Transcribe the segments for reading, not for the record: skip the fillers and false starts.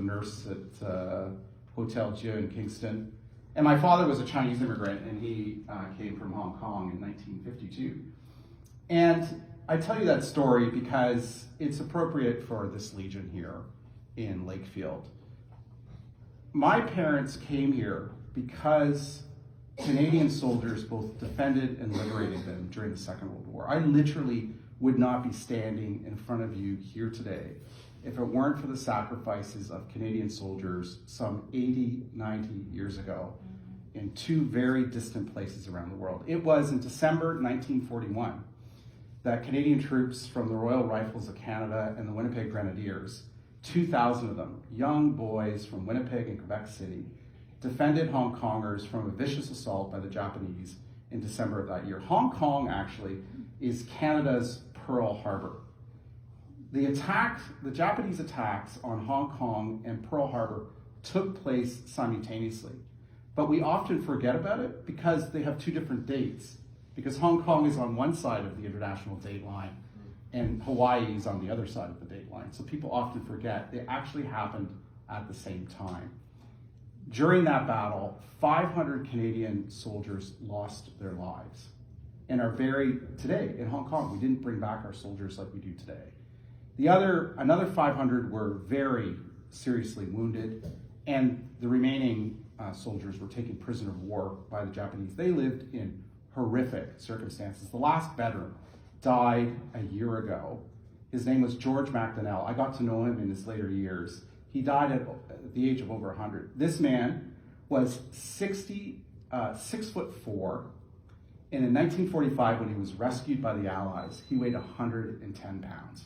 nurse at Hotel Dieu in Kingston. And my father was a Chinese immigrant, and he came from Hong Kong in 1952. And I tell you that story because it's appropriate for this Legion here in Lakefield. My parents came here because Canadian soldiers both defended and liberated them during the Second World War. I literally would not be standing in front of you here today if it weren't for the sacrifices of Canadian soldiers some 80, 90 years ago in two very distant places around the world. It was in December 1941 that Canadian troops from the Royal Rifles of Canada and the Winnipeg Grenadiers, 2,000 of them, young boys from Winnipeg and Quebec City, defended Hong Kongers from a vicious assault by the Japanese in December of that year. Hong Kong actually is Canada's Pearl Harbor. The Japanese attacks on Hong Kong and Pearl Harbor took place simultaneously. But we often forget about it because they have two different dates. Because Hong Kong is on one side of the international date line and Hawaii is on the other side of the date line. So people often forget they actually happened at the same time. During that battle, 500 Canadian soldiers lost their lives and are buried today in Hong Kong. We didn't bring back our soldiers like we do today. Another 500 were very seriously wounded, and the remaining soldiers were taken prisoner of war by the Japanese. They lived in horrific circumstances. The last veteran died a year ago. His name was George MacDonnell. I got to know him in his later years. He died at the age of over 100. This man was 6'4", and in 1945, when he was rescued by the Allies, he weighed 110 pounds.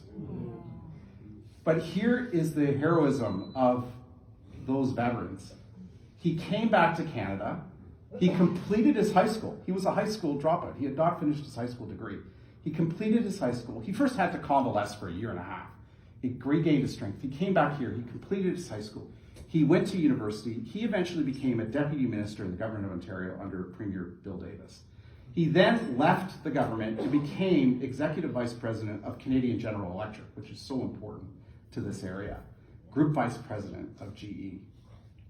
But here is the heroism of those veterans. He came back to Canada. He completed his high school. He was a high school dropout. He had not finished his high school degree. He completed his high school. He first had to convalesce for a year and a half. He regained his strength. He came back here. He completed his high school. He went to university. He eventually became a deputy minister in the government of Ontario under Premier Bill Davis. He then left the government and became executive vice president of Canadian General Electric, which is so important to this area, group vice president of GE,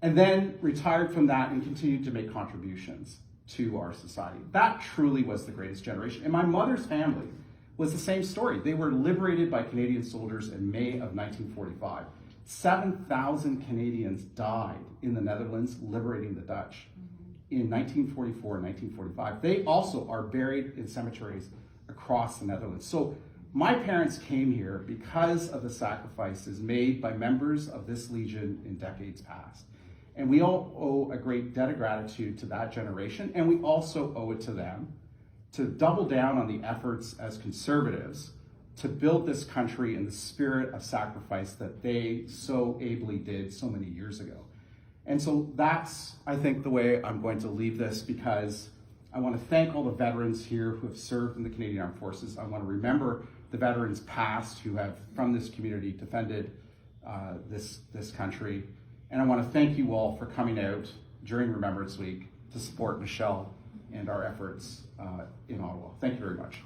and then retired from that and continued to make contributions to our society. That truly was the greatest generation. And my mother's family was the same story. They were liberated by Canadian soldiers in May of 1945. 7,000 Canadians died in the Netherlands liberating the Dutch in 1944 and 1945. They also are buried in cemeteries across the Netherlands. So my parents came here because of the sacrifices made by members of this Legion in decades past. And we all owe a great debt of gratitude to that generation, and we also owe it to them to double down on the efforts as conservatives to build this country in the spirit of sacrifice that they so ably did so many years ago. And so that's, I think, the way I'm going to leave this, because I want to thank all the veterans here who have served in the Canadian Armed Forces. I want to remember the veterans past who have, from this community, defended this country. And I want to thank you all for coming out during Remembrance Week to support Michelle and our efforts in Ottawa. Thank you very much.